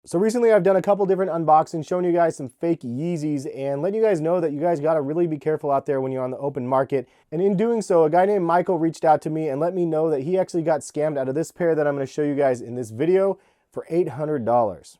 So recently I've done a couple different unboxings showing you guys some fake Yeezys and letting you guys know that you guys got to really be careful out there when you're on the open market. And in doing so, a guy named Michael reached out to me and let me know that he actually got scammed out of this pair that I'm going to show you guys in this video for $800.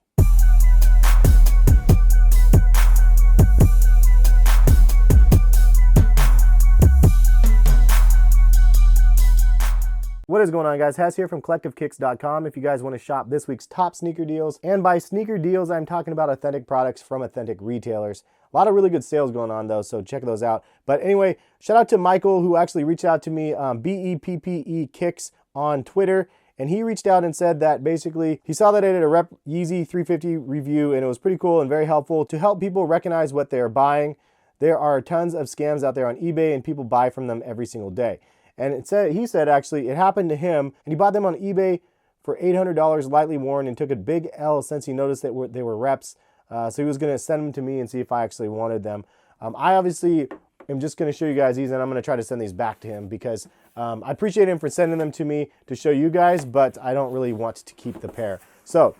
What is going on, guys? Has here from CollectiveKicks.com. If you guys want to shop this week's top sneaker deals, and by sneaker deals, I'm talking about authentic products from authentic retailers. A lot of really good sales going on though, so check those out. But anyway, shout out to Michael who actually reached out to me, BEPPE Kicks on Twitter, and he reached out and said that basically he saw that I did a Rep YEEZY 350 review and it was pretty cool and very helpful to help people recognize what they're buying. There are tons of scams out there on eBay and people buy from them every single day. And he said actually it happened to him, and he bought them on eBay for $800 lightly worn and took a big L since he noticed that they were reps. So he was going to send them to me and see if I actually wanted them. I obviously am just going to show you guys these, and I'm going to try to send these back to him because I appreciate him for sending them to me to show you guys, but I don't really want to keep the pair. So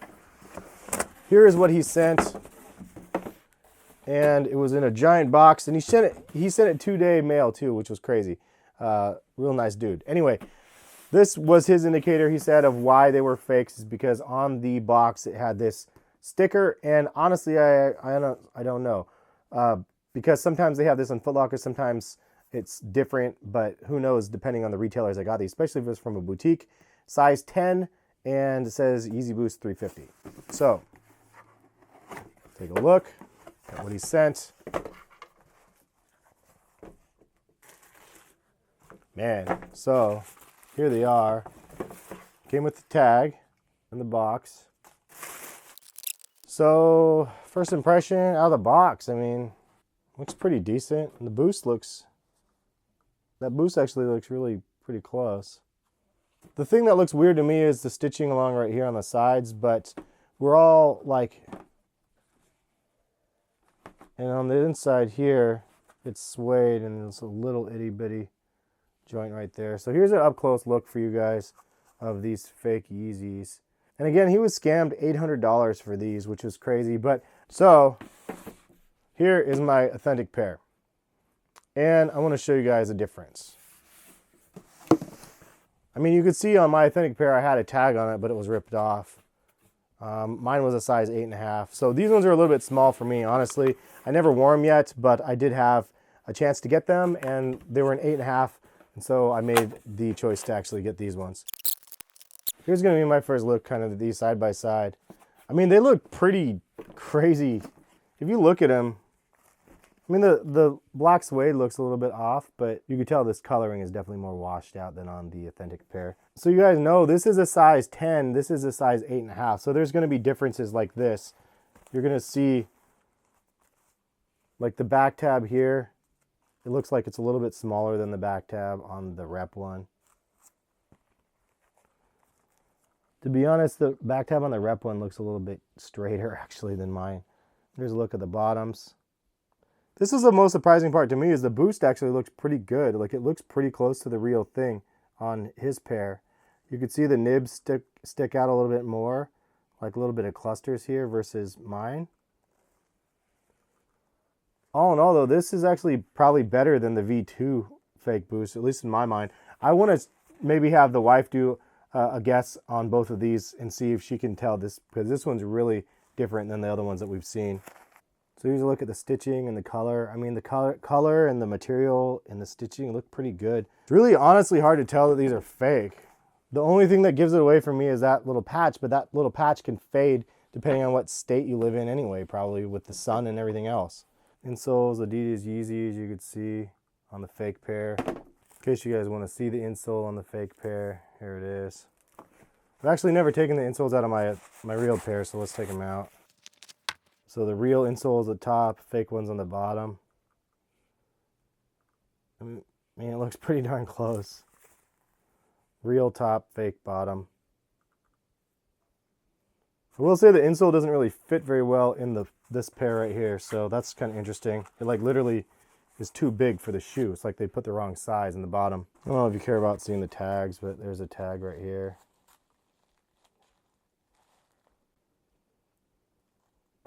here is what he sent. And it was in a giant box, and he sent it 2-day mail too, which was crazy. Real nice dude. Anyway, this was his indicator, he said, of why they were fakes, is because on the box it had this sticker, and honestly I don't know, because sometimes they have this on Foot Locker, sometimes it's different, but who knows, depending on the retailers I got these, especially if it's from a boutique. Size 10, and it says Yeezy Boost 350. So take a look at what he sent. Man, so here they are. Came with the tag in the box. So first impression out of the box, I mean, looks pretty decent. And the boost that boost actually looks really pretty close. The thing that looks weird to me is the stitching along right here on the sides, but we're all like, and on the inside here, it's suede and it's a little itty bitty joint right there. So here's an up close look for you guys of these fake Yeezys. And again, he was scammed $800 for these, which was crazy. But so here is my authentic pair, and I want to show you guys a difference. I mean, you could see on my authentic pair I had a tag on it, but it was ripped off. Mine was a size 8.5. So these ones are a little bit small for me, honestly. I never wore them yet, but I did have a chance to get them, and they were an 8.5. And so I made the choice to actually get these ones. Here's going to be my first look, kind of these side by side. I mean, they look pretty crazy. If you look at them, I mean, the black suede looks a little bit off, but you can tell this coloring is definitely more washed out than on the authentic pair. So you guys know this is a size 10, this is a size 8.5. So there's going to be differences like this. You're going to see like the back tab here. It looks like it's a little bit smaller than the back tab on the Rep one. To be honest, the back tab on the Rep one looks a little bit straighter actually than mine. Here's a look at the bottoms. This is the most surprising part to me, is the boost actually looks pretty good. Like, it looks pretty close to the real thing on his pair. You can see the nibs stick out a little bit more, like a little bit of clusters here versus mine. All in all though, this is actually probably better than the V2 fake boost, at least in my mind. I want to maybe have the wife do a guess on both of these and see if she can tell this, because this one's really different than the other ones that we've seen. So here's a look at the stitching and the color. I mean, the color and the material and the stitching look pretty good. It's really honestly hard to tell that these are fake. The only thing that gives it away for me is that little patch, but that little patch can fade depending on what state you live in anyway, probably with the sun and everything else. Insoles, Adidas Yeezys, you could see on the fake pair. In case you guys want to see the insole on the fake pair, here it is. I've actually never taken the insoles out of my real pair, so let's take them out. So the real insole is at the top, fake one's on the bottom. I mean, it looks pretty darn close. Real top, fake bottom. I will say the insole doesn't really fit very well in this pair right here, so that's kind of interesting. It like literally is too big for the shoe. It's like they put the wrong size in the bottom. I don't know if you care about seeing the tags, but there's a tag right here.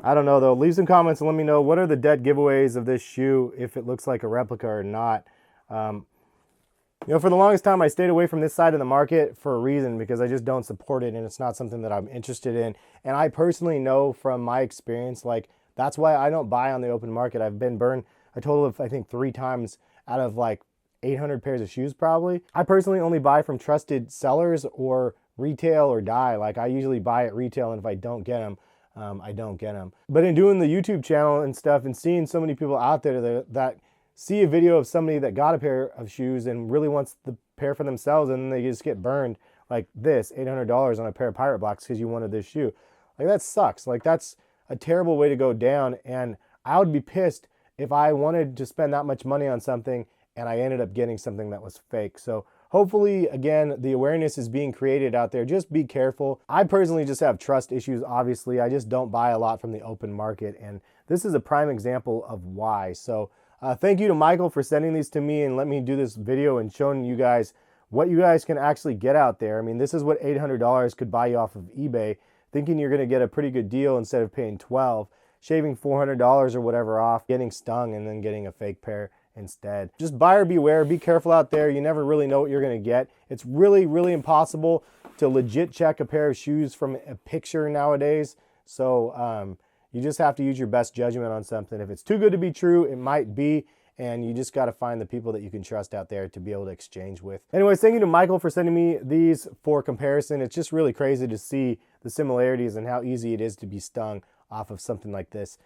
I don't know though. Leave some comments and let me know what are the dead giveaways of this shoe, if it looks like a replica or not. You know, for the longest time, I stayed away from this side of the market for a reason, because I just don't support it and it's not something that I'm interested in. And I personally know from my experience, like, that's why I don't buy on the open market. I've been burned a total of, I think, 3 times out of like 800 pairs of shoes probably. I personally only buy from trusted sellers or retail or die. Like, I usually buy at retail, and if I don't get them, I don't get them. But in doing the YouTube channel and stuff and seeing so many people out there that see a video of somebody that got a pair of shoes and really wants the pair for themselves, and then they just get burned like this, $800 on a pair of Pirate Blocks because you wanted this shoe. Like, that sucks. Like, that's a terrible way to go down, and I would be pissed if I wanted to spend that much money on something and I ended up getting something that was fake. So hopefully, again, the awareness is being created out there. Just be careful. I personally just have trust issues, obviously. I just don't buy a lot from the open market, and this is a prime example of why. So thank you to Michael for sending these to me and let me do this video and showing you guys what you guys can actually get out there. I mean, this is what $800 could buy you off of eBay, thinking you're going to get a pretty good deal instead of paying $12, shaving $400 or whatever off, getting stung, and then getting a fake pair instead. Just buyer beware, be careful out there. You never really know what you're going to get. It's really, really impossible to legit check a pair of shoes from a picture nowadays. So you just have to use your best judgment on something. If it's too good to be true, it might be, and you just got to find the people that you can trust out there to be able to exchange with. Anyways, thank you to Michael for sending me these for comparison. It's just really crazy to see the similarities and how easy it is to be stung off of something like this.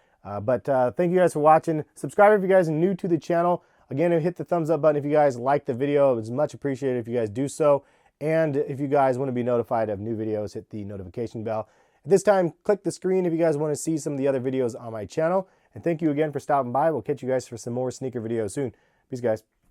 But thank you guys for watching. Subscribe if you guys are new to the channel. Again, hit the thumbs up button if you guys like the video. It was much appreciated if you guys do so. And if you guys want to be notified of new videos, hit the notification bell. At this time, click the screen if you guys want to see some of the other videos on my channel. And thank you again for stopping by. We'll catch you guys for some more sneaker videos soon. Peace, guys.